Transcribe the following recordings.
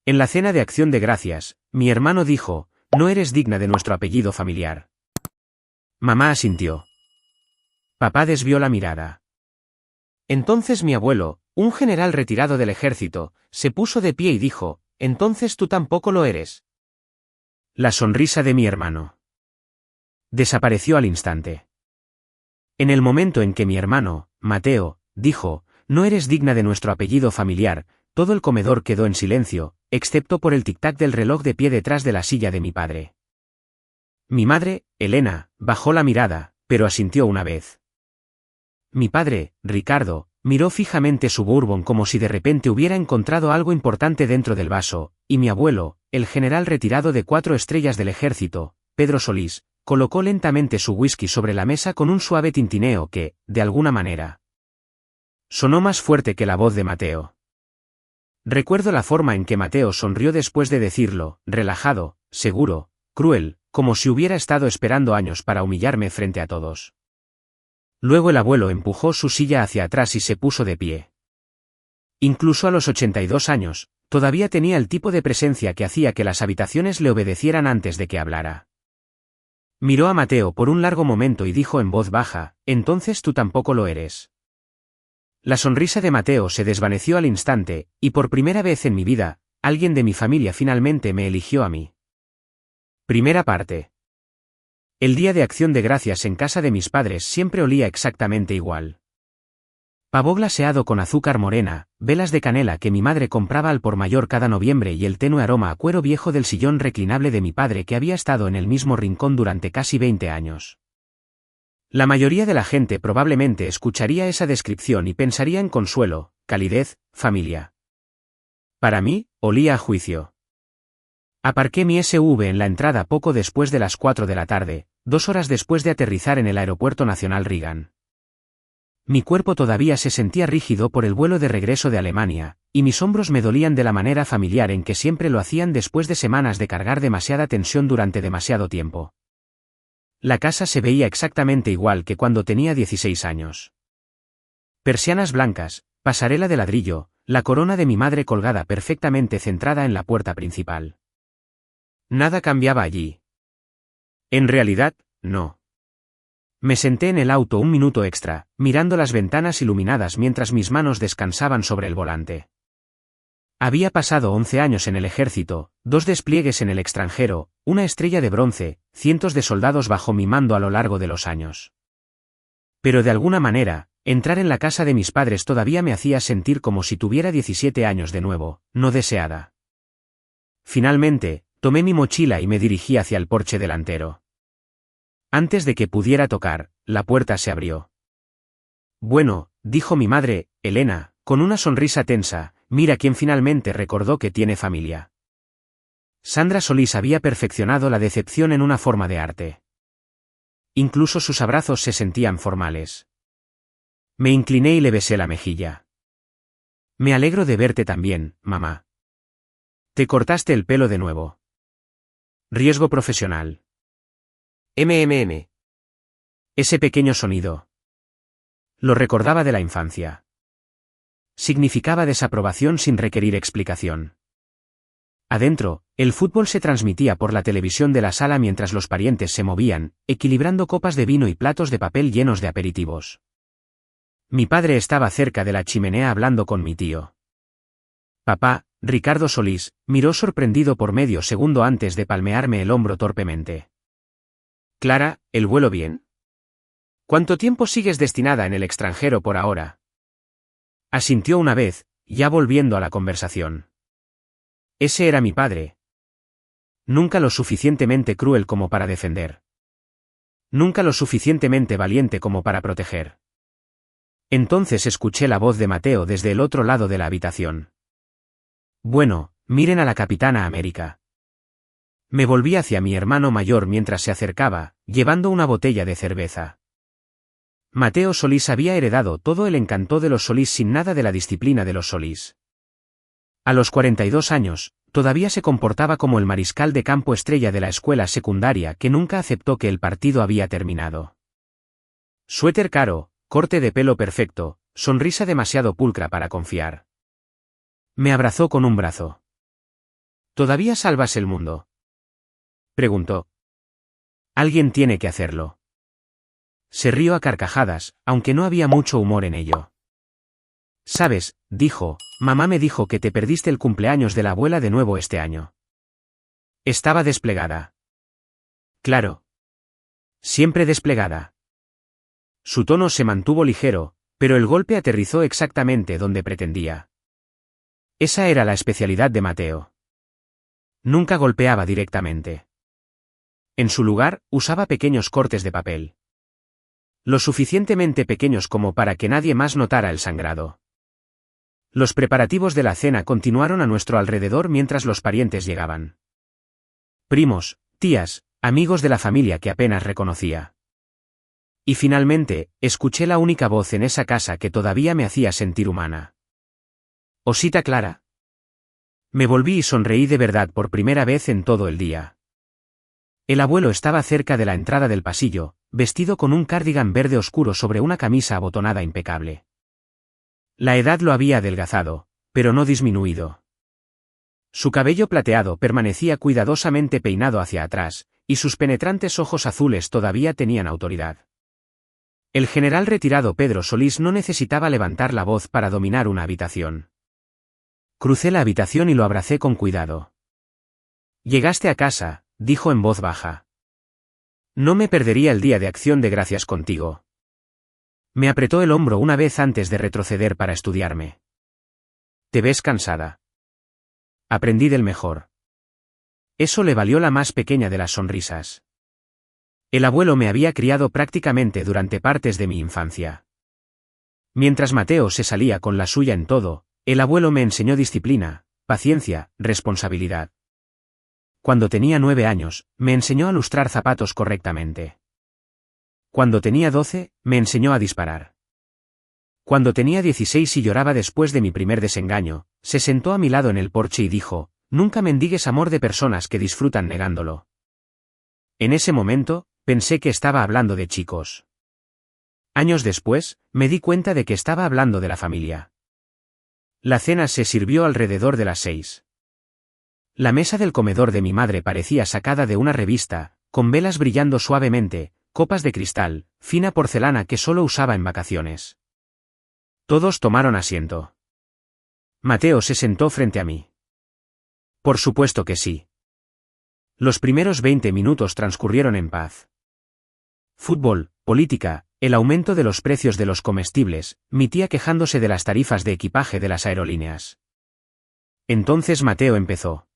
En la cena de Acción de Gracias, mi hermano dijo, no eres digna de nuestro apellido familiar. Mamá asintió. Papá desvió la mirada. Entonces mi abuelo, un general retirado del ejército, se puso de pie y dijo, entonces tú tampoco lo eres. La sonrisa de mi hermano desapareció al instante. En el momento en que mi hermano, Mateo, dijo, no eres digna de nuestro apellido familiar, todo el comedor quedó en silencio, excepto por el tic-tac del reloj de pie detrás de la silla de mi padre. Mi madre, Elena, bajó la mirada, pero asintió una vez. Mi padre, Ricardo, miró fijamente su bourbon como si de repente hubiera encontrado algo importante dentro del vaso, y mi abuelo, el general retirado de 4 estrellas del ejército, Pedro Solís, colocó lentamente su whisky sobre la mesa con un suave tintineo que, de alguna manera, sonó más fuerte que la voz de Mateo. Recuerdo la forma en que Mateo sonrió después de decirlo, relajado, seguro, cruel, como si hubiera estado esperando años para humillarme frente a todos. Luego el abuelo empujó su silla hacia atrás y se puso de pie. Incluso a los 82 años, todavía tenía el tipo de presencia que hacía que las habitaciones le obedecieran antes de que hablara. Miró a Mateo por un largo momento y dijo en voz baja, entonces tú tampoco lo eres. La sonrisa de Mateo se desvaneció al instante, y por primera vez en mi vida, alguien de mi familia finalmente me eligió a mí. Primera parte. El día de Acción de Gracias en casa de mis padres siempre olía exactamente igual. Pavó glaseado con azúcar morena, velas de canela que mi madre compraba al por mayor cada noviembre y el tenue aroma a cuero viejo del sillón reclinable de mi padre que había estado en el mismo rincón durante casi 20 años. La mayoría de la gente probablemente escucharía esa descripción y pensaría en consuelo, calidez, familia. Para mí, olía a juicio. Aparqué mi SUV en la entrada poco después de las 4 de la tarde, 2 horas después de aterrizar en el Aeropuerto Nacional Reagan. Mi cuerpo todavía se sentía rígido por el vuelo de regreso de Alemania, y mis hombros me dolían de la manera familiar en que siempre lo hacían después de semanas de cargar demasiada tensión durante demasiado tiempo. La casa se veía exactamente igual que cuando tenía 16 años. Persianas blancas, pasarela de ladrillo, la corona de mi madre colgada perfectamente centrada en la puerta principal. Nada cambiaba allí. En realidad, no. Me senté en el auto un minuto extra, mirando las ventanas iluminadas mientras mis manos descansaban sobre el volante. Había pasado 11 años en el ejército, 2 despliegues en el extranjero, una estrella de bronce, cientos de soldados bajo mi mando a lo largo de los años. Pero de alguna manera, entrar en la casa de mis padres todavía me hacía sentir como si tuviera 17 años de nuevo, no deseada. Finalmente, tomé mi mochila y me dirigí hacia el porche delantero. Antes de que pudiera tocar, la puerta se abrió. Bueno, dijo mi madre, Elena, con una sonrisa tensa, mira quién finalmente recordó que tiene familia. Sandra Solís había perfeccionado la decepción en una forma de arte. Incluso sus abrazos se sentían formales. Me incliné y le besé la mejilla. Me alegro de verte también, mamá. Te cortaste el pelo de nuevo. Riesgo profesional. Ese pequeño sonido. Lo recordaba de la infancia. Significaba desaprobación sin requerir explicación. Adentro, el fútbol se transmitía por la televisión de la sala mientras los parientes se movían, equilibrando copas de vino y platos de papel llenos de aperitivos. Mi padre estaba cerca de la chimenea hablando con mi tío. Papá, Ricardo Solís, miró sorprendido por medio segundo antes de palmearme el hombro torpemente. Clara, ¿el vuelo bien? ¿Cuánto tiempo sigues destinada en el extranjero por ahora? Asintió una vez, ya volviendo a la conversación. Ese era mi padre. Nunca lo suficientemente cruel como para defender. Nunca lo suficientemente valiente como para proteger. Entonces escuché la voz de Mateo desde el otro lado de la habitación. Bueno, miren a la Capitana América. Me volví hacia mi hermano mayor mientras se acercaba, llevando una botella de cerveza. Mateo Solís había heredado todo el encanto de los Solís sin nada de la disciplina de los Solís. A los 42 años, todavía se comportaba como el mariscal de campo estrella de la escuela secundaria que nunca aceptó que el partido había terminado. Suéter caro, corte de pelo perfecto, sonrisa demasiado pulcra para confiar. Me abrazó con un brazo. ¿Todavía salvas el mundo?, preguntó. Alguien tiene que hacerlo. Se rió a carcajadas, aunque no había mucho humor en ello. Sabes, dijo, mamá me dijo que te perdiste el cumpleaños de la abuela de nuevo este año. Estaba desplegada. Claro. Siempre desplegada. Su tono se mantuvo ligero, pero el golpe aterrizó exactamente donde pretendía. Esa era la especialidad de Mateo. Nunca golpeaba directamente. En su lugar, usaba pequeños cortes de papel. Lo suficientemente pequeños como para que nadie más notara el sangrado. Los preparativos de la cena continuaron a nuestro alrededor mientras los parientes llegaban. Primos, tías, amigos de la familia que apenas reconocía. Y finalmente, escuché la única voz en esa casa que todavía me hacía sentir humana. Osita Clara. Me volví y sonreí de verdad por primera vez en todo el día. El abuelo estaba cerca de la entrada del pasillo, vestido con un cardigan verde oscuro sobre una camisa abotonada impecable. La edad lo había adelgazado, pero no disminuido. Su cabello plateado permanecía cuidadosamente peinado hacia atrás, y sus penetrantes ojos azules todavía tenían autoridad. El general retirado Pedro Solís no necesitaba levantar la voz para dominar una habitación. Crucé la habitación y lo abracé con cuidado. Llegaste a casa, dijo en voz baja. No me perdería el día de Acción de Gracias contigo. Me apretó el hombro una vez antes de retroceder para estudiarme. ¿Te ves cansada? Aprendí del mejor. Eso le valió la más pequeña de las sonrisas. El abuelo me había criado prácticamente durante partes de mi infancia. Mientras Mateo se salía con la suya en todo, el abuelo me enseñó disciplina, paciencia, responsabilidad. Cuando tenía 9 años, me enseñó a lustrar zapatos correctamente. Cuando tenía 12, me enseñó a disparar. Cuando tenía 16 y lloraba después de mi primer desengaño, se sentó a mi lado en el porche y dijo, nunca mendigues amor de personas que disfrutan negándolo. En ese momento, pensé que estaba hablando de chicos. Años después, me di cuenta de que estaba hablando de la familia. La cena se sirvió alrededor de las 6. La mesa del comedor de mi madre parecía sacada de una revista, con velas brillando suavemente, copas de cristal, fina porcelana que solo usaba en vacaciones. Todos tomaron asiento. Mateo se sentó frente a mí. Por supuesto que sí. Los primeros 20 minutos transcurrieron en paz. Fútbol, política, el aumento de los precios de los comestibles, mi tía quejándose de las tarifas de equipaje de las aerolíneas. Entonces Mateo empezó.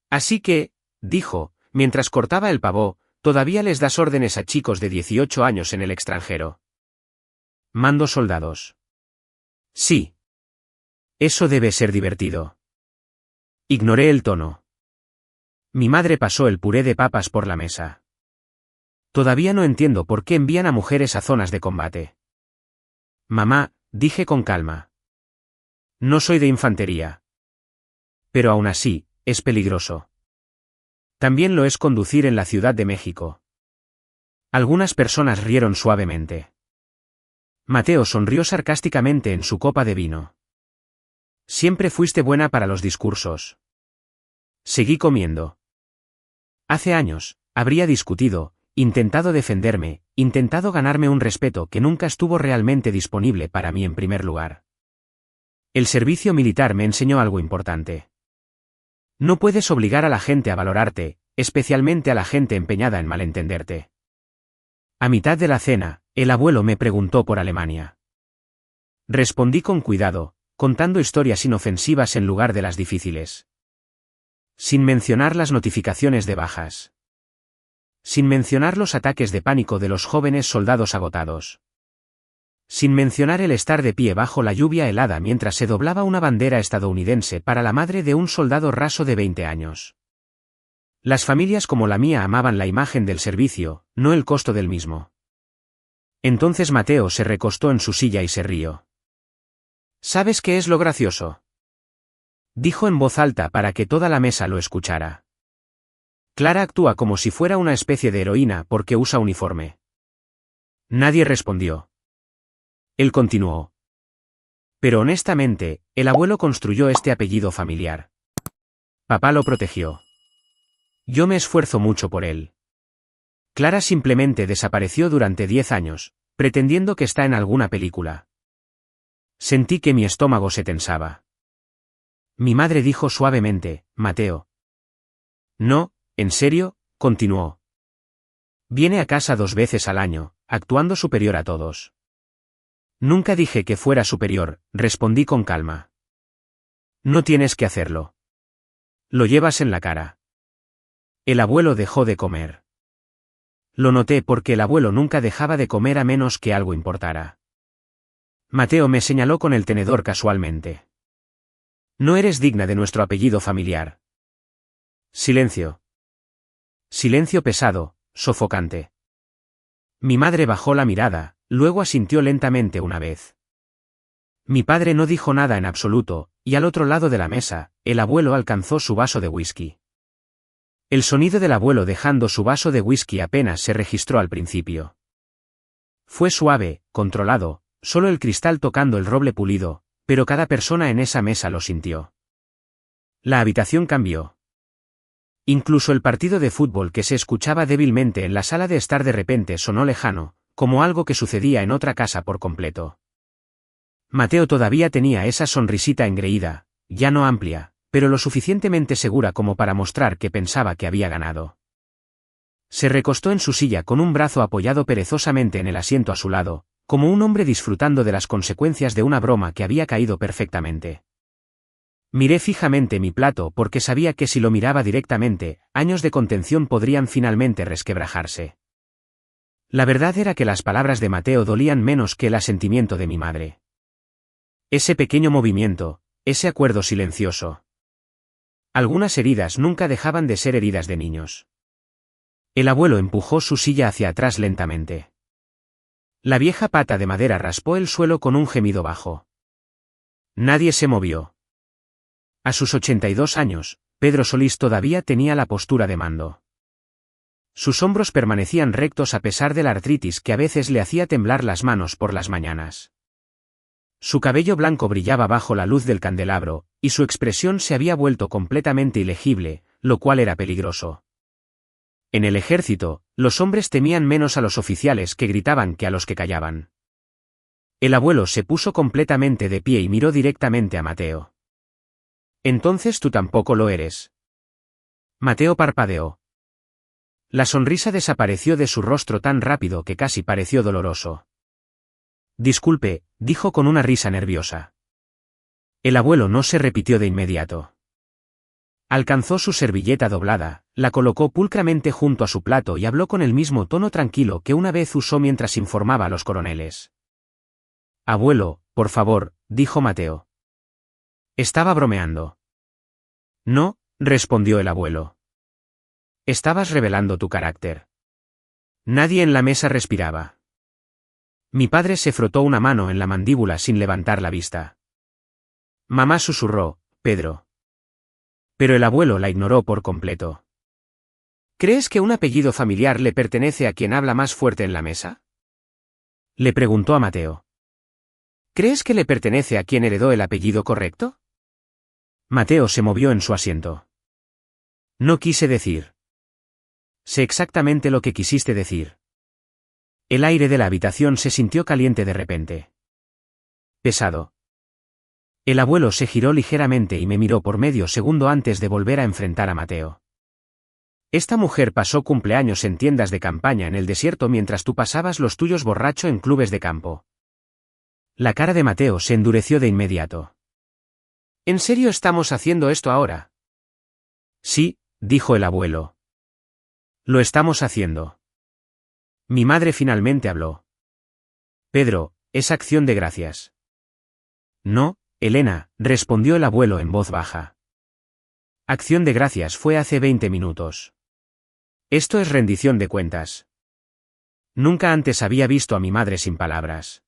Así que, dijo, mientras cortaba el pavó, todavía les das órdenes a chicos de 18 años en el extranjero. Mando soldados. Sí. Eso debe ser divertido. Ignoré el tono. Mi madre pasó el puré de papas por la mesa. Todavía no entiendo por qué envían a mujeres a zonas de combate. Mamá, dije con calma. No soy de infantería. Pero aún así, es peligroso. También lo es conducir en la Ciudad de México. Algunas personas rieron suavemente. Mateo sonrió sarcásticamente en su copa de vino. Siempre fuiste buena para los discursos. Seguí comiendo. Hace años, habría discutido, intentado defenderme, intentado ganarme un respeto que nunca estuvo realmente disponible para mí en primer lugar. El servicio militar me enseñó algo importante. No puedes obligar a la gente a valorarte, especialmente a la gente empeñada en malentenderte. A mitad de la cena, el abuelo me preguntó por Alemania. Respondí con cuidado, contando historias inofensivas en lugar de las difíciles. Sin mencionar las notificaciones de bajas. Sin mencionar los ataques de pánico de los jóvenes soldados agotados. Sin mencionar el estar de pie bajo la lluvia helada mientras se doblaba una bandera estadounidense para la madre de un soldado raso de 20 años. Las familias como la mía amaban la imagen del servicio, no el costo del mismo. Entonces Mateo se recostó en su silla y se rió. ¿Sabes qué es lo gracioso?, dijo en voz alta para que toda la mesa lo escuchara. Clara actúa como si fuera una especie de heroína porque usa uniforme. Nadie respondió. Él continuó. Pero honestamente, el abuelo construyó este apellido familiar. Papá lo protegió. Yo me esfuerzo mucho por él. Clara simplemente desapareció durante 10 años, pretendiendo que está en alguna película. Sentí que mi estómago se tensaba. Mi madre dijo suavemente, Mateo. No, en serio, continuó. Viene a casa 2 veces al año, actuando superior a todos. Nunca dije que fuera superior, respondí con calma. No tienes que hacerlo. Lo llevas en la cara. El abuelo dejó de comer. Lo noté porque el abuelo nunca dejaba de comer a menos que algo importara. Mateo me señaló con el tenedor casualmente. No eres digna de nuestro apellido familiar. Silencio. Silencio pesado, sofocante. Mi madre bajó la mirada, luego asintió lentamente una vez. Mi padre no dijo nada en absoluto, y al otro lado de la mesa, el abuelo alcanzó su vaso de whisky. El sonido del abuelo dejando su vaso de whisky apenas se registró al principio. Fue suave, controlado, solo el cristal tocando el roble pulido, pero cada persona en esa mesa lo sintió. La habitación cambió. Incluso el partido de fútbol que se escuchaba débilmente en la sala de estar de repente sonó lejano, como algo que sucedía en otra casa por completo. Mateo todavía tenía esa sonrisita engreída, ya no amplia, pero lo suficientemente segura como para mostrar que pensaba que había ganado. Se recostó en su silla con un brazo apoyado perezosamente en el asiento a su lado, como un hombre disfrutando de las consecuencias de una broma que había caído perfectamente. Miré fijamente mi plato porque sabía que si lo miraba directamente, años de contención podrían finalmente resquebrajarse. La verdad era que las palabras de Mateo dolían menos que el asentimiento de mi madre. Ese pequeño movimiento, ese acuerdo silencioso. Algunas heridas nunca dejaban de ser heridas de niños. El abuelo empujó su silla hacia atrás lentamente. La vieja pata de madera raspó el suelo con un gemido bajo. Nadie se movió. A sus 82 años, Pedro Solís todavía tenía la postura de mando. Sus hombros permanecían rectos a pesar de la artritis que a veces le hacía temblar las manos por las mañanas. Su cabello blanco brillaba bajo la luz del candelabro, y su expresión se había vuelto completamente ilegible, lo cual era peligroso. En el ejército, los hombres temían menos a los oficiales que gritaban que a los que callaban. El abuelo se puso completamente de pie y miró directamente a Mateo. Entonces tú tampoco lo eres. Mateo parpadeó. La sonrisa desapareció de su rostro tan rápido que casi pareció doloroso. Disculpe, dijo con una risa nerviosa. El abuelo no se repitió de inmediato. Alcanzó su servilleta doblada, la colocó pulcramente junto a su plato y habló con el mismo tono tranquilo que una vez usó mientras informaba a los coroneles. Abuelo, por favor, dijo Mateo. Estaba bromeando. No, respondió el abuelo. Estabas revelando tu carácter. Nadie en la mesa respiraba. Mi padre se frotó una mano en la mandíbula sin levantar la vista. Mamá susurró, Pedro. Pero el abuelo la ignoró por completo. ¿Crees que un apellido familiar le pertenece a quien habla más fuerte en la mesa? Le preguntó a Mateo. ¿Crees que le pertenece a quien heredó el apellido correcto? Mateo se movió en su asiento. No quise decir. Sé exactamente lo que quisiste decir. El aire de la habitación se sintió caliente de repente. Pesado. El abuelo se giró ligeramente y me miró por medio segundo antes de volver a enfrentar a Mateo. Esta mujer pasó cumpleaños en tiendas de campaña en el desierto mientras tú pasabas los tuyos borracho en clubes de campo. La cara de Mateo se endureció de inmediato. ¿En serio estamos haciendo esto ahora? Sí, dijo el abuelo. Lo estamos haciendo. Mi madre finalmente habló. Pedro, es acción de gracias. No, Elena, respondió el abuelo en voz baja. Acción de gracias fue hace 20 minutos. Esto es rendición de cuentas. Nunca antes había visto a mi madre sin palabras.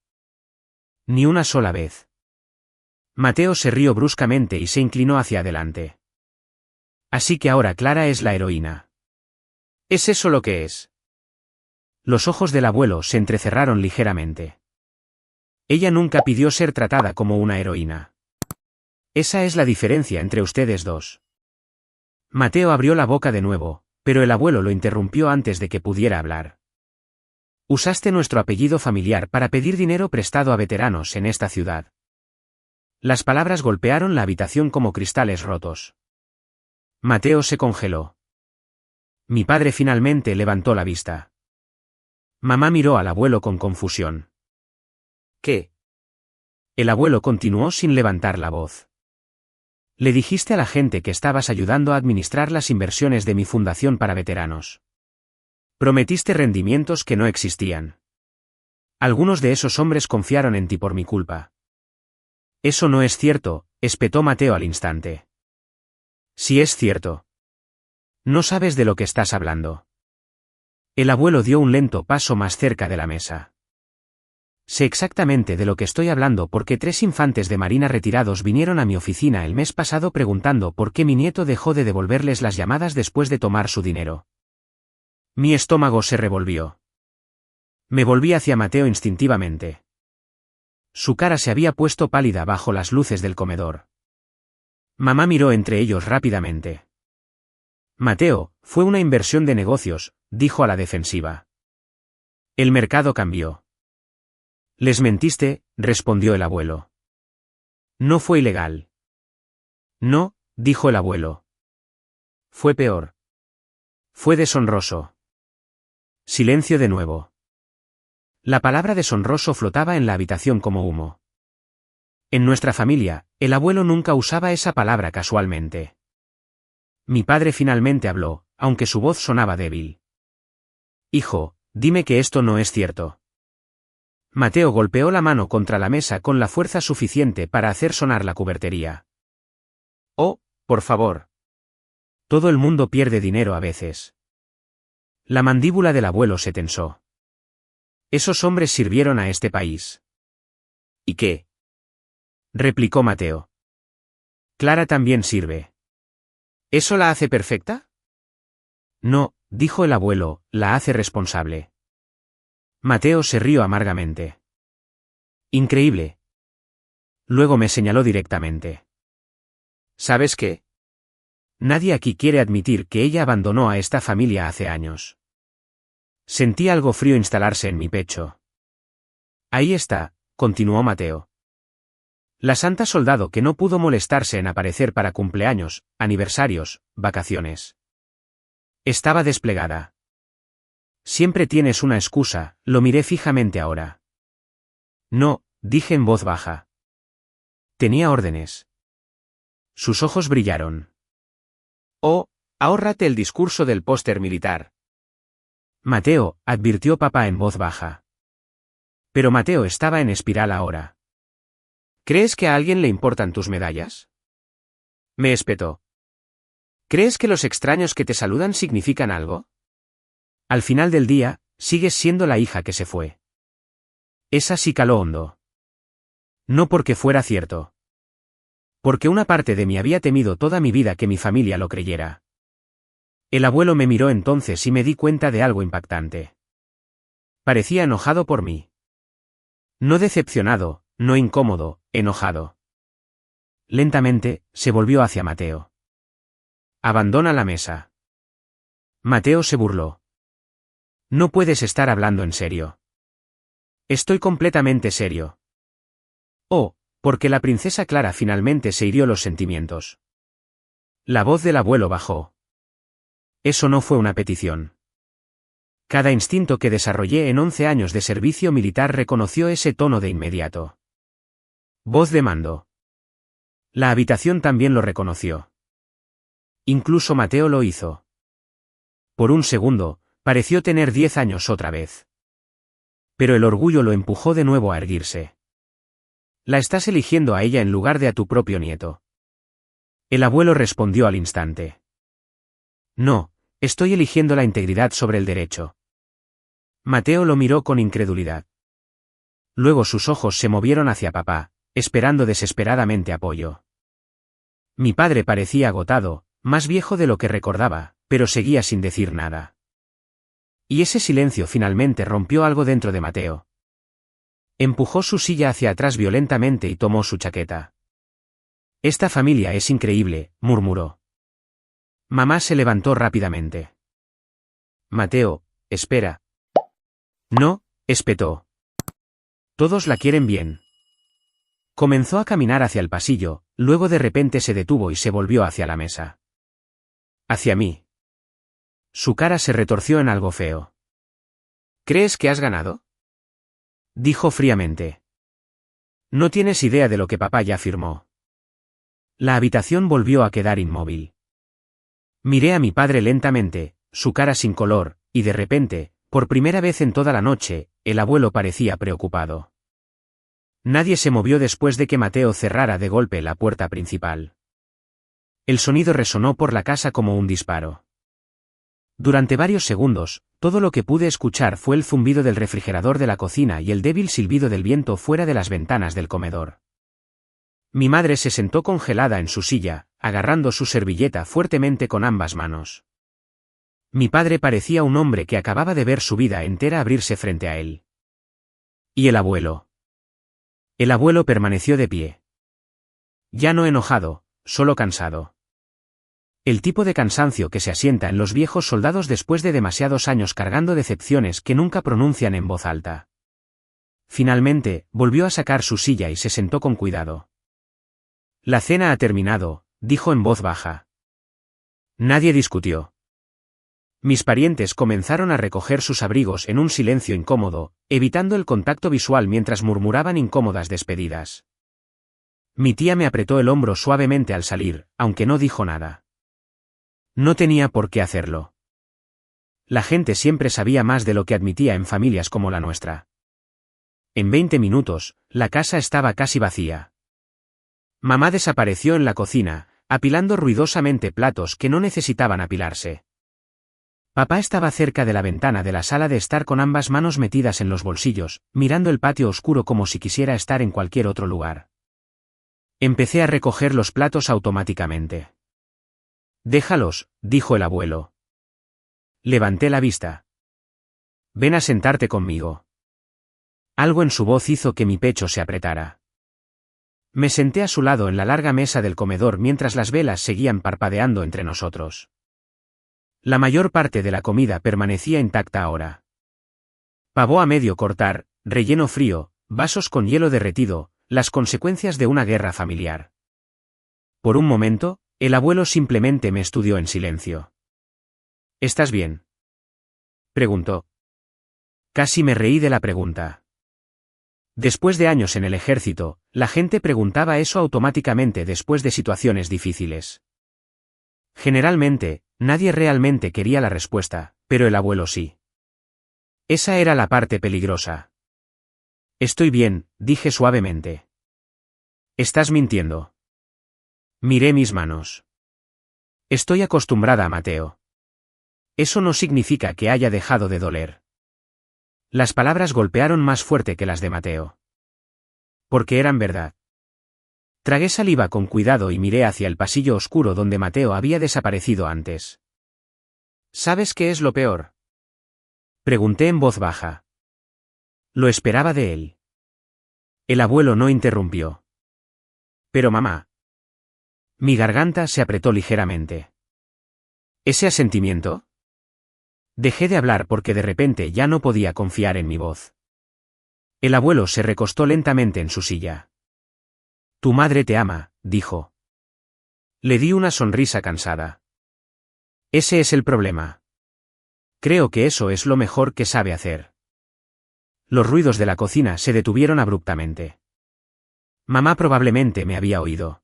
Ni una sola vez. Mateo se rió bruscamente y se inclinó hacia adelante. Así que ahora Clara es la heroína. ¿Es eso lo que es? Los ojos del abuelo se entrecerraron ligeramente. Ella nunca pidió ser tratada como una heroína. Esa es la diferencia entre ustedes dos. Mateo abrió la boca de nuevo, pero el abuelo lo interrumpió antes de que pudiera hablar. Usaste nuestro apellido familiar para pedir dinero prestado a veteranos en esta ciudad. Las palabras golpearon la habitación como cristales rotos. Mateo se congeló. Mi padre finalmente levantó la vista. Mamá miró al abuelo con confusión. ¿Qué? El abuelo continuó sin levantar la voz. Le dijiste a la gente que estabas ayudando a administrar las inversiones de mi fundación para veteranos. Prometiste rendimientos que no existían. Algunos de esos hombres confiaron en ti por mi culpa. Eso no es cierto, espetó Mateo al instante. Sí es cierto. No sabes de lo que estás hablando. El abuelo dio un lento paso más cerca de la mesa. Sé exactamente de lo que estoy hablando porque 3 infantes de marina retirados vinieron a mi oficina el mes pasado preguntando por qué mi nieto dejó de devolverles las llamadas después de tomar su dinero. Mi estómago se revolvió. Me volví hacia Mateo instintivamente. Su cara se había puesto pálida bajo las luces del comedor. Mamá miró entre ellos rápidamente. Mateo, fue una inversión de negocios, dijo a la defensiva. El mercado cambió. Les mentiste, respondió el abuelo. No fue ilegal. No, dijo el abuelo. Fue peor. Fue deshonroso. Silencio de nuevo. La palabra deshonroso flotaba en la habitación como humo. En nuestra familia, el abuelo nunca usaba esa palabra casualmente. Mi padre finalmente habló, aunque su voz sonaba débil. Hijo, dime que esto no es cierto. Mateo golpeó la mano contra la mesa con la fuerza suficiente para hacer sonar la cubertería. Oh, por favor. Todo el mundo pierde dinero a veces. La mandíbula del abuelo se tensó. Esos hombres sirvieron a este país. ¿Y qué? Replicó Mateo. Clara también sirve. ¿Eso la hace perfecta? No, dijo el abuelo, la hace responsable. Mateo se rió amargamente. Increíble. Luego me señaló directamente. ¿Sabes qué? Nadie aquí quiere admitir que ella abandonó a esta familia hace años. Sentí algo frío instalarse en mi pecho. Ahí está, continuó Mateo. La santa soldado que no pudo molestarse en aparecer para cumpleaños, aniversarios, vacaciones. Estaba desplegada. Siempre tienes una excusa, lo miré fijamente ahora. No, dije en voz baja. Tenía órdenes. Sus ojos brillaron. Oh, ahórrate el discurso del póster militar. Mateo, advirtió papá en voz baja. Pero Mateo estaba en espiral ahora. ¿Crees que a alguien le importan tus medallas? Me espetó. ¿Crees que los extraños que te saludan significan algo? Al final del día, sigues siendo la hija que se fue. Esa sí caló hondo. No porque fuera cierto. Porque una parte de mí había temido toda mi vida que mi familia lo creyera. El abuelo me miró entonces y me di cuenta de algo impactante. Parecía enojado por mí. No decepcionado, no incómodo, enojado. Lentamente, se volvió hacia Mateo. Abandona la mesa. Mateo se burló. No puedes estar hablando en serio. Estoy completamente serio. Oh, porque la princesa Clara finalmente se hirió los sentimientos. La voz del abuelo bajó. Eso no fue una petición. Cada instinto que desarrollé en 11 años de servicio militar reconoció ese tono de inmediato. Voz de mando. La habitación también lo reconoció. Incluso Mateo lo hizo. Por un segundo, pareció tener 10 años otra vez. Pero el orgullo lo empujó de nuevo a erguirse. La estás eligiendo a ella en lugar de a tu propio nieto. El abuelo respondió al instante. No, estoy eligiendo la integridad sobre el derecho. Mateo lo miró con incredulidad. Luego sus ojos se movieron hacia papá, esperando desesperadamente apoyo. Mi padre parecía agotado, más viejo de lo que recordaba, pero seguía sin decir nada. Y ese silencio finalmente rompió algo dentro de Mateo. Empujó su silla hacia atrás violentamente y tomó su chaqueta. Esta familia es increíble, murmuró. Mamá se levantó rápidamente. Mateo, espera. No, espetó. Todos la quieren bien. Comenzó a caminar hacia el pasillo, luego de repente se detuvo y se volvió hacia la mesa. Hacia mí. Su cara se retorció en algo feo. ¿Crees que has ganado? Dijo fríamente. No tienes idea de lo que papá ya afirmó. La habitación volvió a quedar inmóvil. Miré a mi padre lentamente, su cara sin color, y de repente, por primera vez en toda la noche, el abuelo parecía preocupado. Nadie se movió después de que Mateo cerrara de golpe la puerta principal. El sonido resonó por la casa como un disparo. Durante varios segundos, todo lo que pude escuchar fue el zumbido del refrigerador de la cocina y el débil silbido del viento fuera de las ventanas del comedor. Mi madre se sentó congelada en su silla, agarrando su servilleta fuertemente con ambas manos. Mi padre parecía un hombre que acababa de ver su vida entera abrirse frente a él. ¿Y el abuelo? El abuelo permaneció de pie. Ya no enojado, solo cansado. El tipo de cansancio que se asienta en los viejos soldados después de demasiados años cargando decepciones que nunca pronuncian en voz alta. Finalmente, volvió a sacar su silla y se sentó con cuidado. La cena ha terminado, dijo en voz baja. Nadie discutió. Mis parientes comenzaron a recoger sus abrigos en un silencio incómodo, evitando el contacto visual mientras murmuraban incómodas despedidas. Mi tía me apretó el hombro suavemente al salir, aunque no dijo nada. No tenía por qué hacerlo. La gente siempre sabía más de lo que admitía en familias como la nuestra. En 20 minutos, la casa estaba casi vacía. Mamá desapareció en la cocina, apilando ruidosamente platos que no necesitaban apilarse. Papá estaba cerca de la ventana de la sala de estar con ambas manos metidas en los bolsillos, mirando el patio oscuro como si quisiera estar en cualquier otro lugar. Empecé a recoger los platos automáticamente. Déjalos, dijo el abuelo. Levanté la vista. Ven a sentarte conmigo. Algo en su voz hizo que mi pecho se apretara. Me senté a su lado en la larga mesa del comedor mientras las velas seguían parpadeando entre nosotros. La mayor parte de la comida permanecía intacta ahora. Pavo a medio cortar, relleno frío, vasos con hielo derretido, las consecuencias de una guerra familiar. Por un momento, el abuelo simplemente me estudió en silencio. ¿Estás bien?, preguntó. Casi me reí de la pregunta. Después de años en el ejército, la gente preguntaba eso automáticamente después de situaciones difíciles. Generalmente, nadie realmente quería la respuesta, pero el abuelo sí. Esa era la parte peligrosa. Estoy bien, dije suavemente. Estás mintiendo. Miré mis manos. Estoy acostumbrada a Mateo. Eso no significa que haya dejado de doler. Las palabras golpearon más fuerte que las de Mateo. Porque eran verdad. Tragué saliva con cuidado y miré hacia el pasillo oscuro donde Mateo había desaparecido antes. ¿Sabes qué es lo peor?, pregunté en voz baja. Lo esperaba de él. El abuelo no interrumpió. Pero mamá. Mi garganta se apretó ligeramente. ¿Ese asentimiento? Dejé de hablar porque de repente ya no podía confiar en mi voz. El abuelo se recostó lentamente en su silla. Tu madre te ama, dijo. Le di una sonrisa cansada. Ese es el problema. Creo que eso es lo mejor que sabe hacer. Los ruidos de la cocina se detuvieron abruptamente. Mamá probablemente me había oído.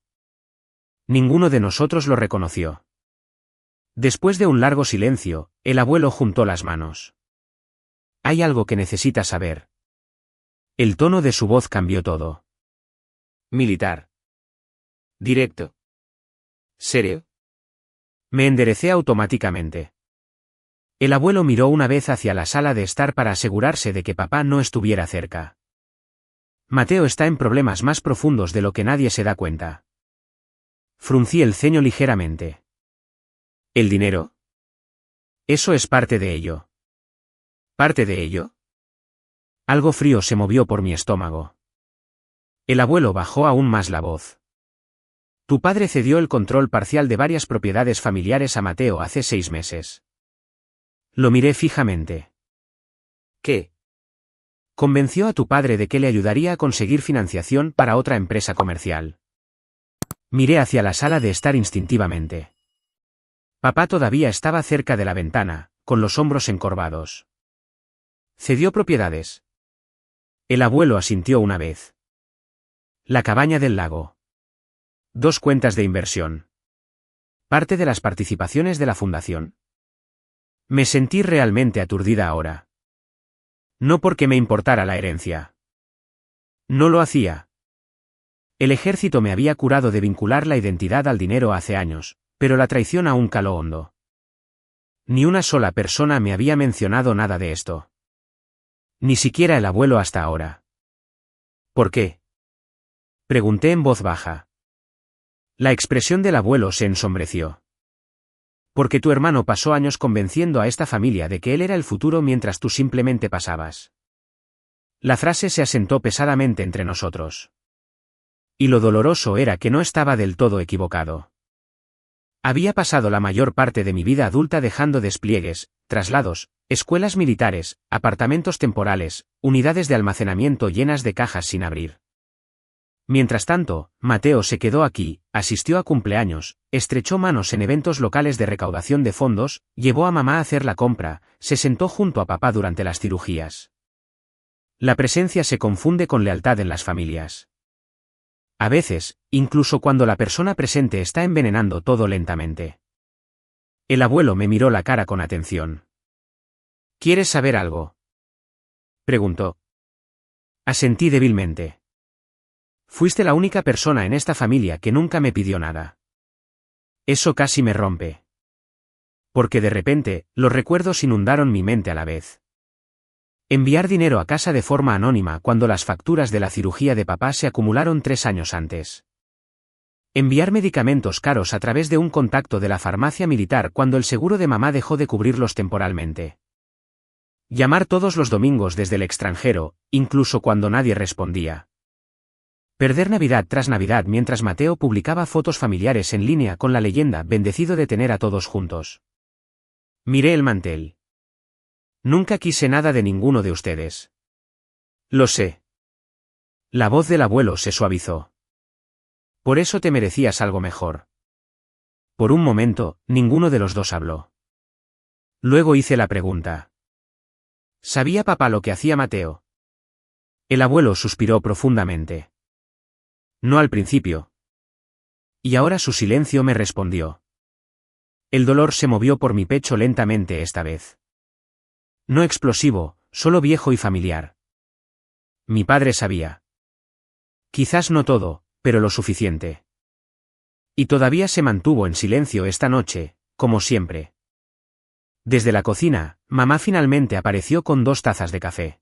Ninguno de nosotros lo reconoció. Después de un largo silencio, el abuelo juntó las manos. Hay algo que necesitas saber. El tono de su voz cambió todo. Militar. Directo. ¿Serio? Me enderecé automáticamente. El abuelo miró una vez hacia la sala de estar para asegurarse de que papá no estuviera cerca. Mateo está en problemas más profundos de lo que nadie se da cuenta. Fruncí el ceño ligeramente. ¿El dinero? Eso es parte de ello. ¿Parte de ello? Algo frío se movió por mi estómago. El abuelo bajó aún más la voz. Tu padre cedió el control parcial de varias propiedades familiares a Mateo hace 6 meses. Lo miré fijamente. ¿Qué? Convenció a tu padre de que le ayudaría a conseguir financiación para otra empresa comercial. Miré hacia la sala de estar instintivamente. Papá todavía estaba cerca de la ventana, con los hombros encorvados. ¿Cedió propiedades? El abuelo asintió una vez. La cabaña del lago. 2 cuentas de inversión. Parte de las participaciones de la fundación. Me sentí realmente aturdida ahora. No porque me importara la herencia. No lo hacía. El ejército me había curado de vincular la identidad al dinero hace años, pero la traición aún caló hondo. Ni una sola persona me había mencionado nada de esto. Ni siquiera el abuelo hasta ahora. ¿Por qué? Pregunté en voz baja. La expresión del abuelo se ensombreció. Porque tu hermano pasó años convenciendo a esta familia de que él era el futuro mientras tú simplemente pasabas. La frase se asentó pesadamente entre nosotros. Y lo doloroso era que no estaba del todo equivocado. Había pasado la mayor parte de mi vida adulta dejando despliegues, traslados, escuelas militares, apartamentos temporales, unidades de almacenamiento llenas de cajas sin abrir. Mientras tanto, Mateo se quedó aquí, asistió a cumpleaños, estrechó manos en eventos locales de recaudación de fondos, llevó a mamá a hacer la compra, se sentó junto a papá durante las cirugías. La presencia se confunde con lealtad en las familias. A veces, incluso cuando la persona presente está envenenando todo lentamente. El abuelo me miró la cara con atención. ¿Quieres saber algo? Preguntó. Asentí débilmente. Fuiste la única persona en esta familia que nunca me pidió nada. Eso casi me rompe. Porque de repente, los recuerdos inundaron mi mente a la vez. Enviar dinero a casa de forma anónima cuando las facturas de la cirugía de papá se acumularon 3 años antes. Enviar medicamentos caros a través de un contacto de la farmacia militar cuando el seguro de mamá dejó de cubrirlos temporalmente. Llamar todos los domingos desde el extranjero, incluso cuando nadie respondía. Perder Navidad tras Navidad mientras Mateo publicaba fotos familiares en línea con la leyenda bendecido de tener a todos juntos. Miré el mantel. Nunca quise nada de ninguno de ustedes. Lo sé. La voz del abuelo se suavizó. Por eso te merecías algo mejor. Por un momento, ninguno de los dos habló. Luego hice la pregunta. ¿Sabía papá lo que hacía Mateo? El abuelo suspiró profundamente. No al principio. Y ahora su silencio me respondió. El dolor se movió por mi pecho lentamente esta vez. No explosivo, solo viejo y familiar. Mi padre sabía. Quizás no todo, pero lo suficiente. Y todavía se mantuvo en silencio esta noche, como siempre. Desde la cocina, mamá finalmente apareció con 2 tazas de café.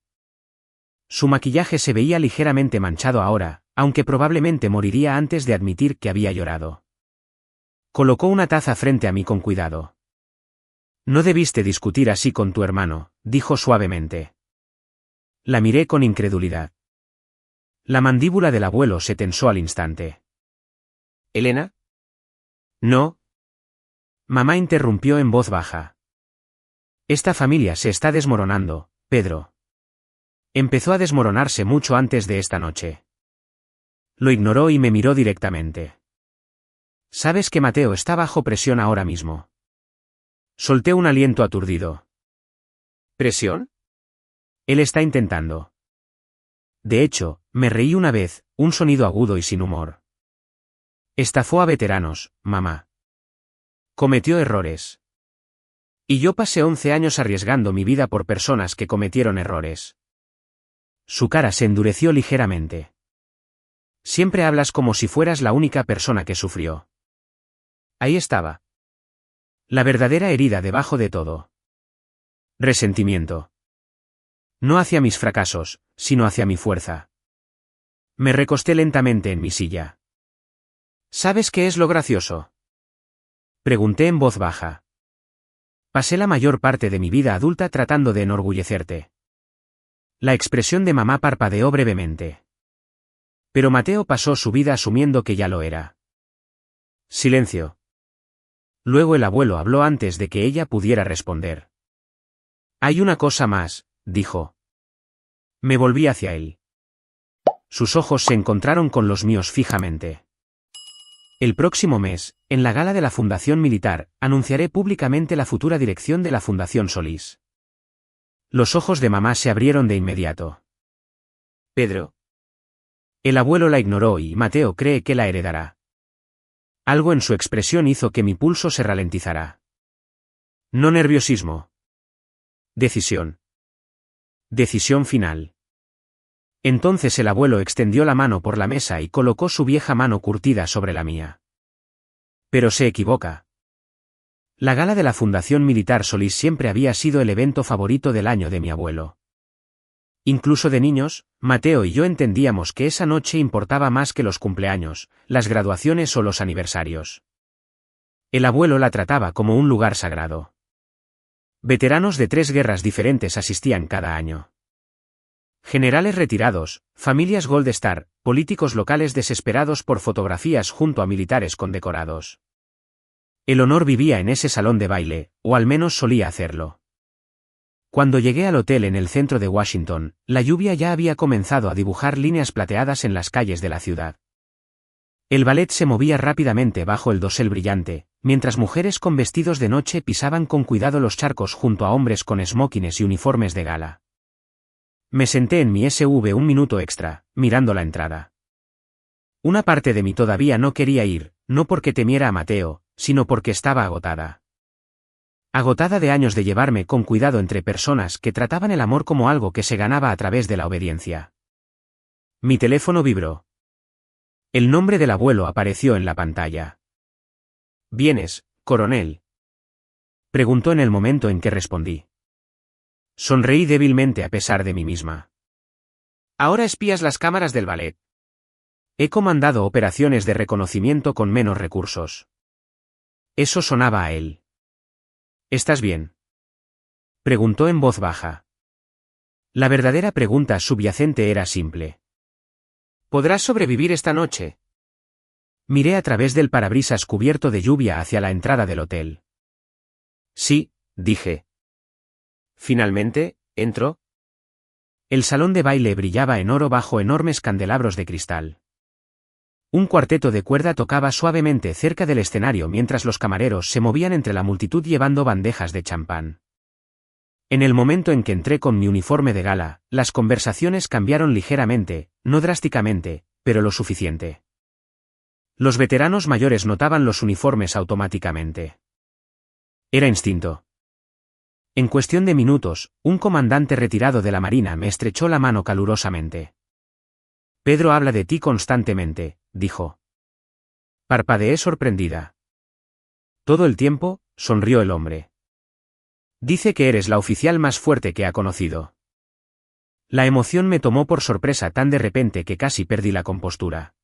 Su maquillaje se veía ligeramente manchado ahora, aunque probablemente moriría antes de admitir que había llorado. Colocó una taza frente a mí con cuidado. No debiste discutir así con tu hermano, dijo suavemente. La miré con incredulidad. La mandíbula del abuelo se tensó al instante. ¿Elena? No. Mamá interrumpió en voz baja. Esta familia se está desmoronando, Pedro. Empezó a desmoronarse mucho antes de esta noche. Lo ignoró y me miró directamente. Sabes que Mateo está bajo presión ahora mismo. Solté un aliento aturdido. ¿Presión? Él está intentando. De hecho, me reí una vez, un sonido agudo y sin humor. Estafó a veteranos, mamá. Cometió errores. Y yo pasé 11 años arriesgando mi vida por personas que cometieron errores. Su cara se endureció ligeramente. Siempre hablas como si fueras la única persona que sufrió. Ahí estaba. La verdadera herida debajo de todo. Resentimiento. No hacia mis fracasos, sino hacia mi fuerza. Me recosté lentamente en mi silla. ¿Sabes qué es lo gracioso? Pregunté en voz baja. Pasé la mayor parte de mi vida adulta tratando de enorgullecerte. La expresión de mamá parpadeó brevemente. Pero Mateo pasó su vida asumiendo que ya lo era. Silencio. Luego el abuelo habló antes de que ella pudiera responder. Hay una cosa más, dijo. Me volví hacia él. Sus ojos se encontraron con los míos fijamente. El próximo mes, en la gala de la Fundación Militar, anunciaré públicamente la futura dirección de la Fundación Solís. Los ojos de mamá se abrieron de inmediato. Pedro. El abuelo la ignoró y Mateo cree que la heredará. Algo en su expresión hizo que mi pulso se ralentizara. No nerviosismo. Decisión. Decisión final. Entonces el abuelo extendió la mano por la mesa y colocó su vieja mano curtida sobre la mía. Pero se equivoca. La gala de la Fundación Militar Solís siempre había sido el evento favorito del año de mi abuelo. Incluso de niños, Mateo y yo entendíamos que esa noche importaba más que los cumpleaños, las graduaciones o los aniversarios. El abuelo la trataba como un lugar sagrado. Veteranos de 3 guerras diferentes asistían cada año. Generales retirados, familias Gold Star, políticos locales desesperados por fotografías junto a militares condecorados. El honor vivía en ese salón de baile, o al menos solía hacerlo. Cuando llegué al hotel en el centro de Washington, la lluvia ya había comenzado a dibujar líneas plateadas en las calles de la ciudad. El ballet se movía rápidamente bajo el dosel brillante, mientras mujeres con vestidos de noche pisaban con cuidado los charcos junto a hombres con smokines y uniformes de gala. Me senté en mi SUV un minuto extra, mirando la entrada. Una parte de mí todavía no quería ir, no porque temiera a Mateo, sino porque estaba agotada. Agotada de años de llevarme con cuidado entre personas que trataban el amor como algo que se ganaba a través de la obediencia. Mi teléfono vibró. El nombre del abuelo apareció en la pantalla. ¿Vienes, coronel?, preguntó en el momento en que respondí. Sonreí débilmente a pesar de mí misma. Ahora espías las cámaras del ballet. He comandado operaciones de reconocimiento con menos recursos. Eso sonaba a él. ¿Estás bien?, preguntó en voz baja. La verdadera pregunta subyacente era simple. ¿Podrás sobrevivir esta noche? Miré a través del parabrisas cubierto de lluvia hacia la entrada del hotel. Sí, dije. Finalmente, entró. El salón de baile brillaba en oro bajo enormes candelabros de cristal. Un cuarteto de cuerda tocaba suavemente cerca del escenario mientras los camareros se movían entre la multitud llevando bandejas de champán. En el momento en que entré con mi uniforme de gala, las conversaciones cambiaron ligeramente, no drásticamente, pero lo suficiente. Los veteranos mayores notaban los uniformes automáticamente. Era instinto. En cuestión de minutos, un comandante retirado de la Marina me estrechó la mano calurosamente. Pedro habla de ti constantemente, dijo. Parpadeé sorprendida. Todo el tiempo, sonrió el hombre. Dice que eres la oficial más fuerte que ha conocido. La emoción me tomó por sorpresa tan de repente que casi perdí la compostura.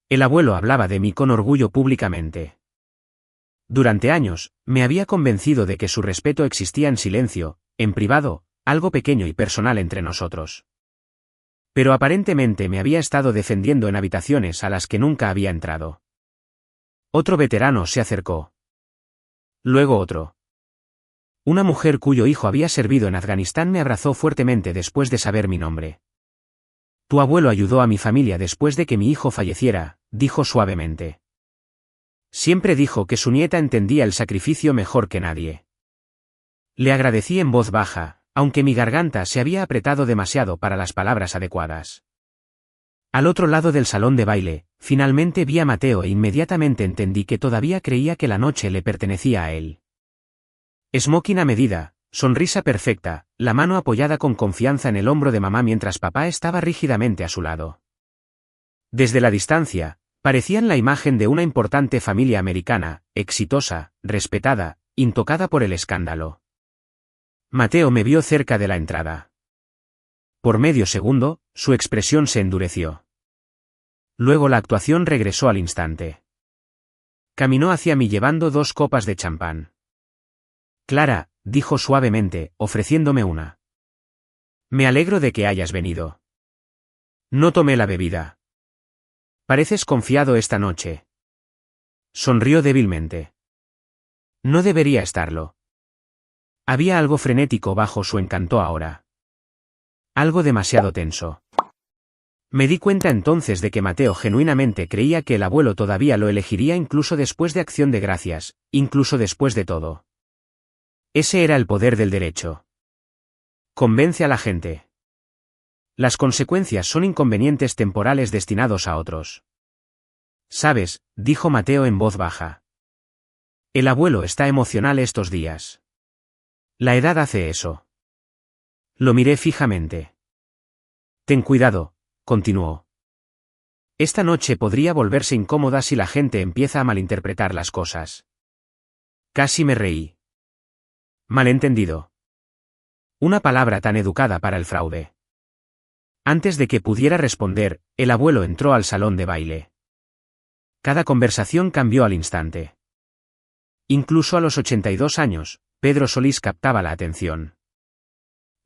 El abuelo hablaba de mí con orgullo públicamente. Durante años, me había convencido de que su respeto existía en silencio, en privado, algo pequeño y personal entre nosotros. Pero aparentemente me había estado defendiendo en habitaciones a las que nunca había entrado. Otro veterano se acercó. Luego otro. Una mujer cuyo hijo había servido en Afganistán me abrazó fuertemente después de saber mi nombre. Tu abuelo ayudó a mi familia después de que mi hijo falleciera, dijo suavemente. Siempre dijo que su nieta entendía el sacrificio mejor que nadie. Le agradecí en voz baja, aunque mi garganta se había apretado demasiado para las palabras adecuadas. Al otro lado del salón de baile, finalmente vi a Mateo e inmediatamente entendí que todavía creía que la noche le pertenecía a él. Smoking a medida, sonrisa perfecta, la mano apoyada con confianza en el hombro de mamá mientras papá estaba rígidamente a su lado. Desde la distancia, parecían la imagen de una importante familia americana, exitosa, respetada, intocada por el escándalo. Mateo me vio cerca de la entrada. Por medio segundo, su expresión se endureció. Luego la actuación regresó al instante. Caminó hacia mí llevando 2 copas de champán. Clara, dijo suavemente, ofreciéndome una. Me alegro de que hayas venido. No tomé la bebida. Pareces confiado esta noche. Sonrió débilmente. No debería estarlo. Había algo frenético bajo su encanto ahora. Algo demasiado tenso. Me di cuenta entonces de que Mateo genuinamente creía que el abuelo todavía lo elegiría incluso después de Acción de Gracias, incluso después de todo. Ese era el poder del derecho. Convence a la gente. Las consecuencias son inconvenientes temporales destinados a otros. ¿Sabes?, dijo Mateo en voz baja. El abuelo está emocional estos días. La edad hace eso. Lo miré fijamente. Ten cuidado, continuó. Esta noche podría volverse incómoda si la gente empieza a malinterpretar las cosas. Casi me reí. Malentendido. Una palabra tan educada para el fraude. Antes de que pudiera responder, el abuelo entró al salón de baile. Cada conversación cambió al instante. Incluso a los 82 años, Pedro Solís captaba la atención.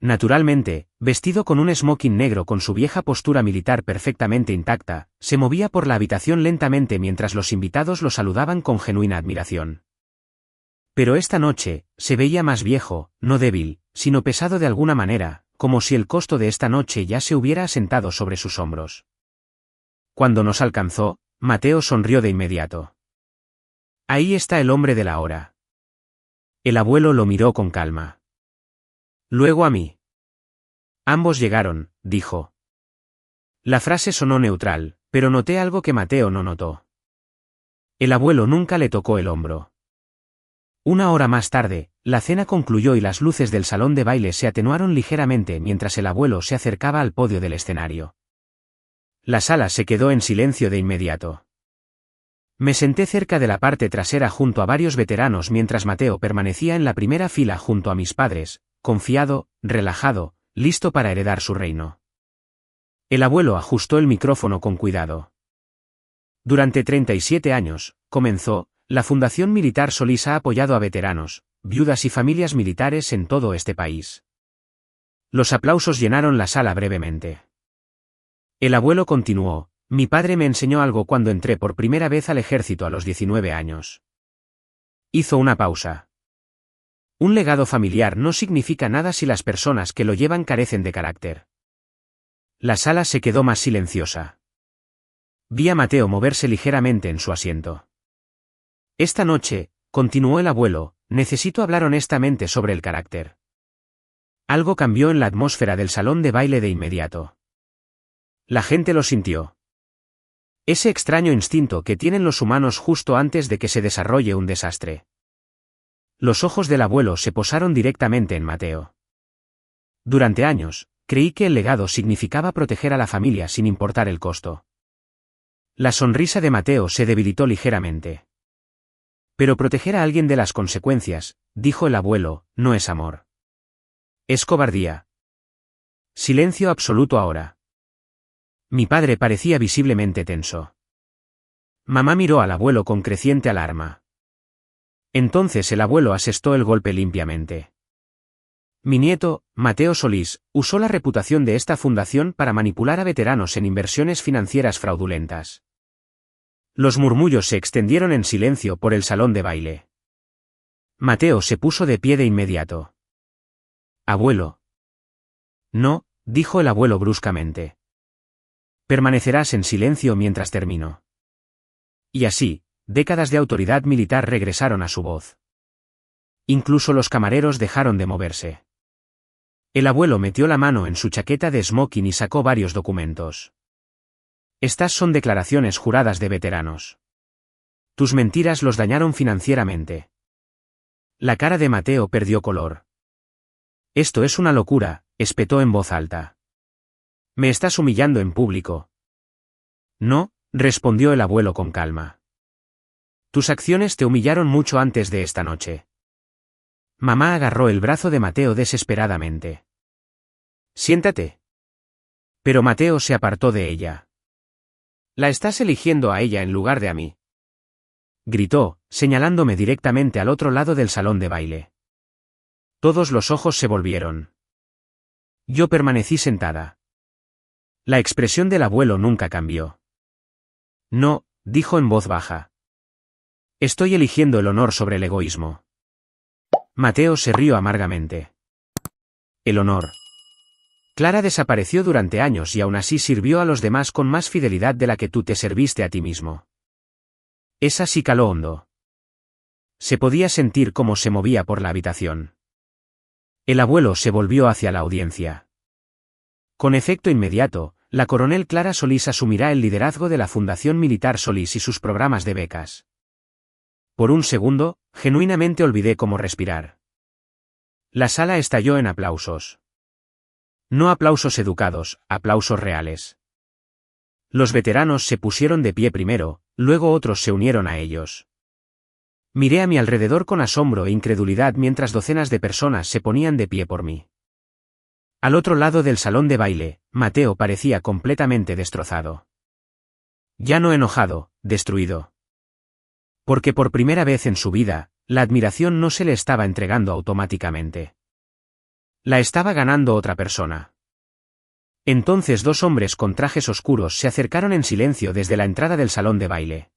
Naturalmente, vestido con un smoking negro con su vieja postura militar perfectamente intacta, se movía por la habitación lentamente mientras los invitados lo saludaban con genuina admiración. Pero esta noche, se veía más viejo, no débil, sino pesado de alguna manera, como si el costo de esta noche ya se hubiera asentado sobre sus hombros. Cuando nos alcanzó, Mateo sonrió de inmediato. Ahí está el hombre de la hora. El abuelo lo miró con calma. Luego a mí. Ambos llegaron, dijo. La frase sonó neutral, pero noté algo que Mateo no notó. El abuelo nunca le tocó el hombro. Una hora más tarde, la cena concluyó y las luces del salón de baile se atenuaron ligeramente mientras el abuelo se acercaba al podio del escenario. La sala se quedó en silencio de inmediato. Me senté cerca de la parte trasera junto a varios veteranos mientras Mateo permanecía en la primera fila junto a mis padres, confiado, relajado, listo para heredar su reino. El abuelo ajustó el micrófono con cuidado. Durante 37 años, comenzó, la Fundación Militar Solís ha apoyado a veteranos, viudas y familias militares en todo este país. Los aplausos llenaron la sala brevemente. El abuelo continuó, mi padre me enseñó algo cuando entré por primera vez al ejército a los 19 años. Hizo una pausa. Un legado familiar no significa nada si las personas que lo llevan carecen de carácter. La sala se quedó más silenciosa. Vi a Mateo moverse ligeramente en su asiento. Esta noche, continuó el abuelo, necesito hablar honestamente sobre el carácter. Algo cambió en la atmósfera del salón de baile de inmediato. La gente lo sintió. Ese extraño instinto que tienen los humanos justo antes de que se desarrolle un desastre. Los ojos del abuelo se posaron directamente en Mateo. Durante años, creí que el legado significaba proteger a la familia sin importar el costo. La sonrisa de Mateo se debilitó ligeramente. Pero proteger a alguien de las consecuencias, dijo el abuelo, no es amor. Es cobardía. Silencio absoluto ahora. Mi padre parecía visiblemente tenso. Mamá miró al abuelo con creciente alarma. Entonces el abuelo asestó el golpe limpiamente. Mi nieto, Mateo Solís, usó la reputación de esta fundación para manipular a veteranos en inversiones financieras fraudulentas. Los murmullos se extendieron en silencio por el salón de baile. Mateo se puso de pie de inmediato. Abuelo. No, dijo el abuelo bruscamente. Permanecerás en silencio mientras termino. Y así, décadas de autoridad militar regresaron a su voz. Incluso los camareros dejaron de moverse. El abuelo metió la mano en su chaqueta de smoking y sacó varios documentos. Estas son declaraciones juradas de veteranos. Tus mentiras los dañaron financieramente. La cara de Mateo perdió color. Esto es una locura, espetó en voz alta. Me estás humillando en público. No, respondió el abuelo con calma. Tus acciones te humillaron mucho antes de esta noche. Mamá agarró el brazo de Mateo desesperadamente. Siéntate. Pero Mateo se apartó de ella. La estás eligiendo a ella en lugar de a mí. Gritó, señalándome directamente al otro lado del salón de baile. Todos los ojos se volvieron. Yo permanecí sentada. La expresión del abuelo nunca cambió. No, dijo en voz baja. Estoy eligiendo el honor sobre el egoísmo. Mateo se rió amargamente. El honor. Clara desapareció durante años y aún así sirvió a los demás con más fidelidad de la que tú te serviste a ti mismo. Esa sí caló hondo. Se podía sentir cómo se movía por la habitación. El abuelo se volvió hacia la audiencia. Con efecto inmediato, la coronel Clara Solís asumirá el liderazgo de la Fundación Militar Solís y sus programas de becas. Por un segundo, genuinamente olvidé cómo respirar. La sala estalló en aplausos. No aplausos educados, aplausos reales. Los veteranos se pusieron de pie primero, luego otros se unieron a ellos. Miré a mi alrededor con asombro e incredulidad mientras docenas de personas se ponían de pie por mí. Al otro lado del salón de baile, Mateo parecía completamente destrozado. Ya no enojado, destruido. Porque por primera vez en su vida, la admiración no se le estaba entregando automáticamente. La estaba ganando otra persona. Entonces dos hombres con trajes oscuros se acercaron en silencio desde la entrada del salón de baile.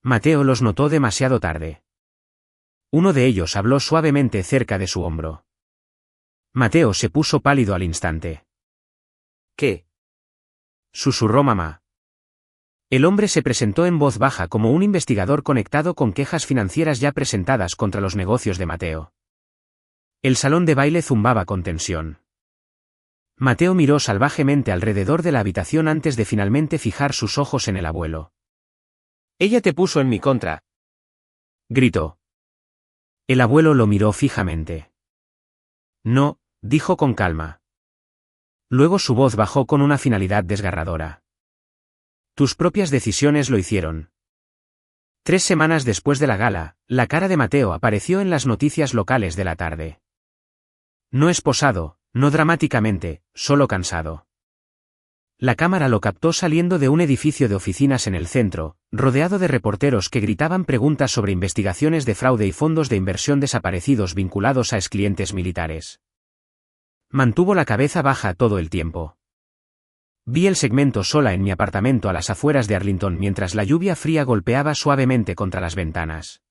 Mateo los notó demasiado tarde. Uno de ellos habló suavemente cerca de su hombro. Mateo se puso pálido al instante. ¿Qué? Susurró mamá. El hombre se presentó en voz baja como un investigador conectado con quejas financieras ya presentadas contra los negocios de Mateo. El salón de baile zumbaba con tensión. Mateo miró salvajemente alrededor de la habitación antes de finalmente fijar sus ojos en el abuelo. Ella te puso en mi contra. Gritó. El abuelo lo miró fijamente. No, dijo con calma. Luego su voz bajó con una finalidad desgarradora. Tus propias decisiones lo hicieron. 3 semanas después de la gala, la cara de Mateo apareció en las noticias locales de la tarde. No esposado, no dramáticamente, solo cansado. La cámara lo captó saliendo de un edificio de oficinas en el centro, rodeado de reporteros que gritaban preguntas sobre investigaciones de fraude y fondos de inversión desaparecidos vinculados a exclientes militares. Mantuvo la cabeza baja todo el tiempo. Vi el segmento sola en mi apartamento a las afueras de Arlington mientras la lluvia fría golpeaba suavemente contra las ventanas.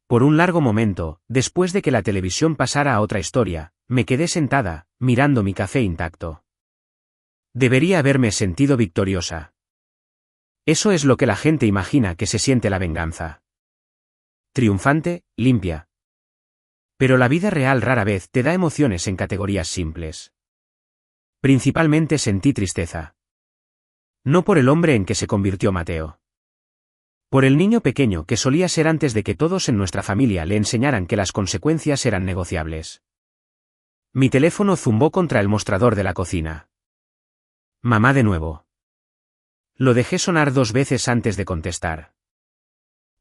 Por un largo momento, después de que la televisión pasara a otra historia, me quedé sentada, mirando mi café intacto. Debería haberme sentido victoriosa. Eso es lo que la gente imagina que se siente la venganza. Triunfante, limpia. Pero la vida real rara vez te da emociones en categorías simples. Principalmente sentí tristeza. No por el hombre en que se convirtió Mateo. Por el niño pequeño que solía ser antes de que todos en nuestra familia le enseñaran que las consecuencias eran negociables. Mi teléfono zumbó contra el mostrador de la cocina. Mamá de nuevo. Lo dejé sonar 2 veces antes de contestar.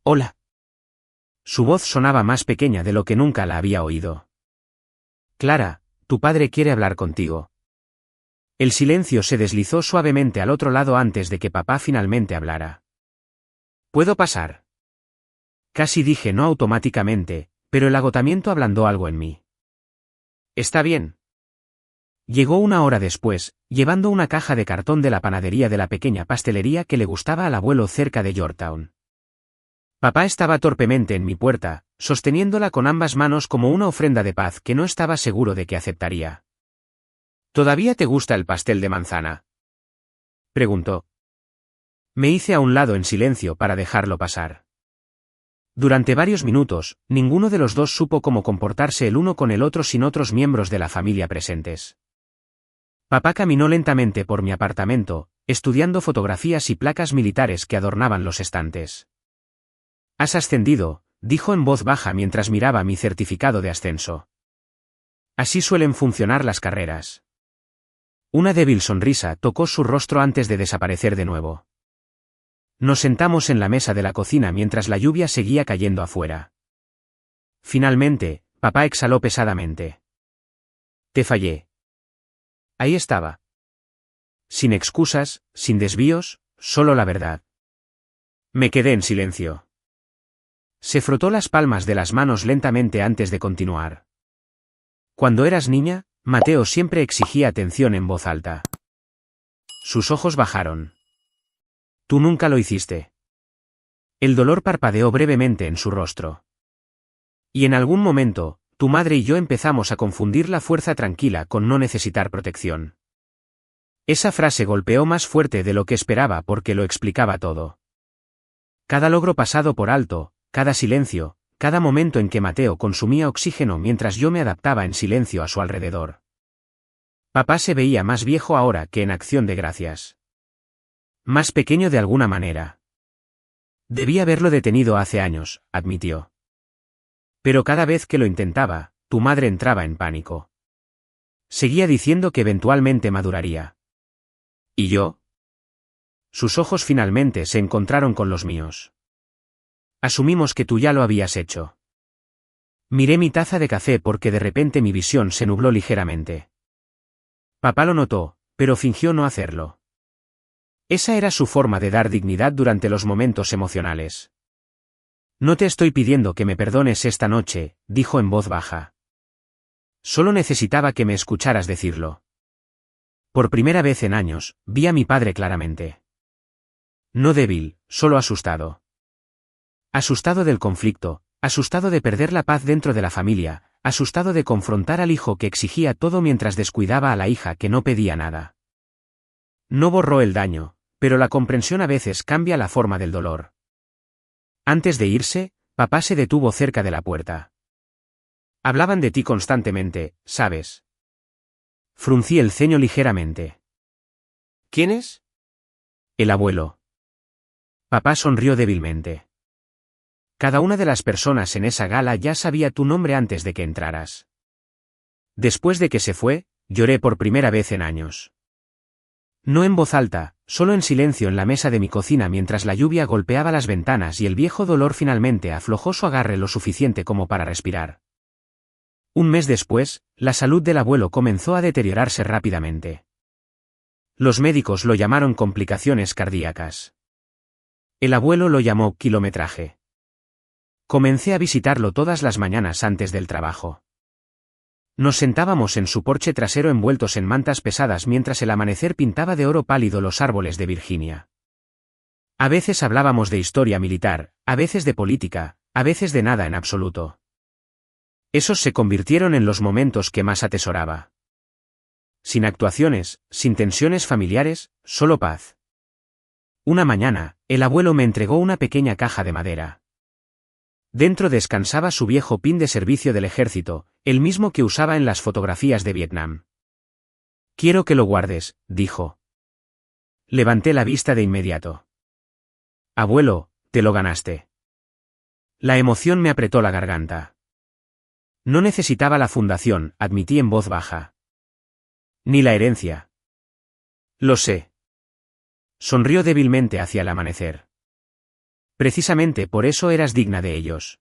Hola. Su voz sonaba más pequeña de lo que nunca la había oído. Clara, tu padre quiere hablar contigo. El silencio se deslizó suavemente al otro lado antes de que papá finalmente hablara. ¿Puedo pasar? Casi dije no automáticamente, pero el agotamiento ablandó algo en mí. Está bien. Llegó 1 hora después, llevando una caja de cartón de la panadería de la pequeña pastelería que le gustaba al abuelo cerca de Yorktown. Papá estaba torpemente en mi puerta, sosteniéndola con ambas manos como una ofrenda de paz que no estaba seguro de que aceptaría. ¿Todavía te gusta el pastel de manzana?, preguntó. Me hice a un lado en silencio para dejarlo pasar. Durante varios minutos, ninguno de los dos supo cómo comportarse el uno con el otro sin otros miembros de la familia presentes. Papá caminó lentamente por mi apartamento, estudiando fotografías y placas militares que adornaban los estantes. Has ascendido, dijo en voz baja mientras miraba mi certificado de ascenso. Así suelen funcionar las carreras. Una débil sonrisa tocó su rostro antes de desaparecer de nuevo. Nos sentamos en la mesa de la cocina mientras la lluvia seguía cayendo afuera. Finalmente, papá exhaló pesadamente. Te fallé. Ahí estaba. Sin excusas, sin desvíos, solo la verdad. Me quedé en silencio. Se frotó las palmas de las manos lentamente antes de continuar. Cuando eras niña, Mateo siempre exigía atención en voz alta. Sus ojos bajaron. Tú nunca lo hiciste. El dolor parpadeó brevemente en su rostro. Y en algún momento, tu madre y yo empezamos a confundir la fuerza tranquila con no necesitar protección. Esa frase golpeó más fuerte de lo que esperaba porque lo explicaba todo. Cada logro pasado por alto, cada silencio, cada momento en que Mateo consumía oxígeno mientras yo me adaptaba en silencio a su alrededor. Papá se veía más viejo ahora que en Acción de Gracias. Más pequeño de alguna manera. Debí haberlo detenido hace años, admitió. Pero cada vez que lo intentaba, tu madre entraba en pánico. Seguía diciendo que eventualmente maduraría. ¿Y yo? Sus ojos finalmente se encontraron con los míos. Asumimos que tú ya lo habías hecho. Miré mi taza de café porque de repente mi visión se nubló ligeramente. Papá lo notó, pero fingió no hacerlo. Esa era su forma de dar dignidad durante los momentos emocionales. No te estoy pidiendo que me perdones esta noche, dijo en voz baja. Solo necesitaba que me escucharas decirlo. Por primera vez en años, vi a mi padre claramente. No débil, solo asustado. Asustado del conflicto, asustado de perder la paz dentro de la familia, asustado de confrontar al hijo que exigía todo mientras descuidaba a la hija que no pedía nada. No borró el daño, pero la comprensión a veces cambia la forma del dolor. Antes de irse, papá se detuvo cerca de la puerta. Hablaban de ti constantemente, ¿sabes? Fruncí el ceño ligeramente. ¿Quiénes? El abuelo. Papá sonrió débilmente. Cada una de las personas en esa gala ya sabía tu nombre antes de que entraras. Después de que se fue, lloré por primera vez en años. No en voz alta, solo en silencio en la mesa de mi cocina mientras la lluvia golpeaba las ventanas y el viejo dolor finalmente aflojó su agarre lo suficiente como para respirar. Un mes después, la salud del abuelo comenzó a deteriorarse rápidamente. Los médicos lo llamaron complicaciones cardíacas. El abuelo lo llamó kilometraje. Comencé a visitarlo todas las mañanas antes del trabajo. Nos sentábamos en su porche trasero envueltos en mantas pesadas mientras el amanecer pintaba de oro pálido los árboles de Virginia. A veces hablábamos de historia militar, a veces de política, a veces de nada en absoluto. Esos se convirtieron en los momentos que más atesoraba. Sin actuaciones, sin tensiones familiares, solo paz. Una mañana, el abuelo me entregó una pequeña caja de madera. Dentro descansaba su viejo pin de servicio del ejército, el mismo que usaba en las fotografías de Vietnam. Quiero que lo guardes, dijo. Levanté la vista de inmediato. Abuelo, te lo ganaste. La emoción me apretó la garganta. No necesitaba la fundación, admití en voz baja. Ni la herencia. Lo sé. Sonrió débilmente hacia el amanecer. Precisamente por eso eras digna de ellos.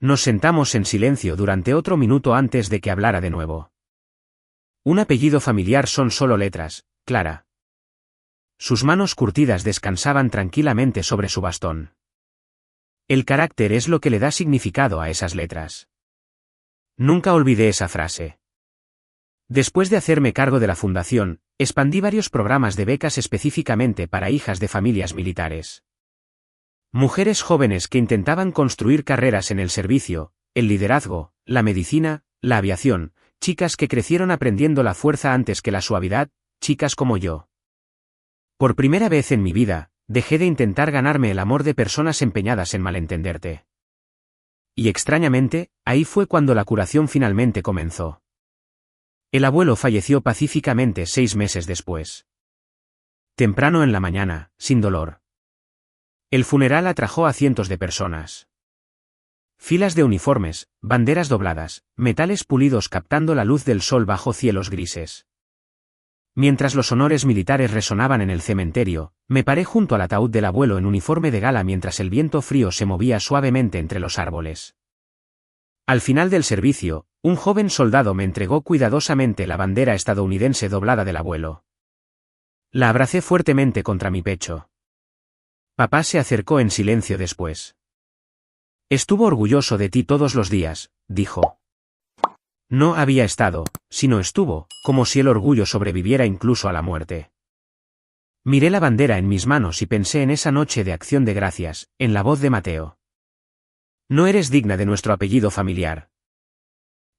Nos sentamos en silencio durante otro minuto antes de que hablara de nuevo. Un apellido familiar son solo letras, Clara. Sus manos curtidas descansaban tranquilamente sobre su bastón. El carácter es lo que le da significado a esas letras. Nunca olvidé esa frase. Después de hacerme cargo de la fundación, expandí varios programas de becas específicamente para hijas de familias militares. Mujeres jóvenes que intentaban construir carreras en el servicio, el liderazgo, la medicina, la aviación, chicas que crecieron aprendiendo la fuerza antes que la suavidad, chicas como yo. Por primera vez en mi vida, dejé de intentar ganarme el amor de personas empeñadas en malentenderte. Y extrañamente, ahí fue cuando la curación finalmente comenzó. El abuelo falleció pacíficamente 6 meses después. Temprano en la mañana, sin dolor. El funeral atrajo a cientos de personas. Filas de uniformes, banderas dobladas, metales pulidos captando la luz del sol bajo cielos grises. Mientras los honores militares resonaban en el cementerio, me paré junto al ataúd del abuelo en uniforme de gala mientras el viento frío se movía suavemente entre los árboles. Al final del servicio, un joven soldado me entregó cuidadosamente la bandera estadounidense doblada del abuelo. La abracé fuertemente contra mi pecho. Papá se acercó en silencio después. Estuvo orgulloso de ti todos los días, dijo. No había estado, sino estuvo, como si el orgullo sobreviviera incluso a la muerte. Miré la bandera en mis manos y pensé en esa noche de acción de gracias, en la voz de Mateo. No eres digna de nuestro apellido familiar.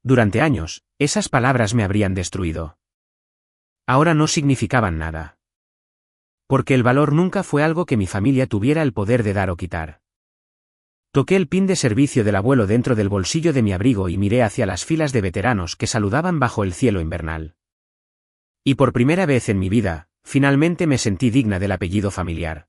Durante años, esas palabras me habrían destruido. Ahora no significaban nada. Porque el valor nunca fue algo que mi familia tuviera el poder de dar o quitar. Toqué el pin de servicio del abuelo dentro del bolsillo de mi abrigo y miré hacia las filas de veteranos que saludaban bajo el cielo invernal. Y por primera vez en mi vida, finalmente me sentí digna del apellido familiar.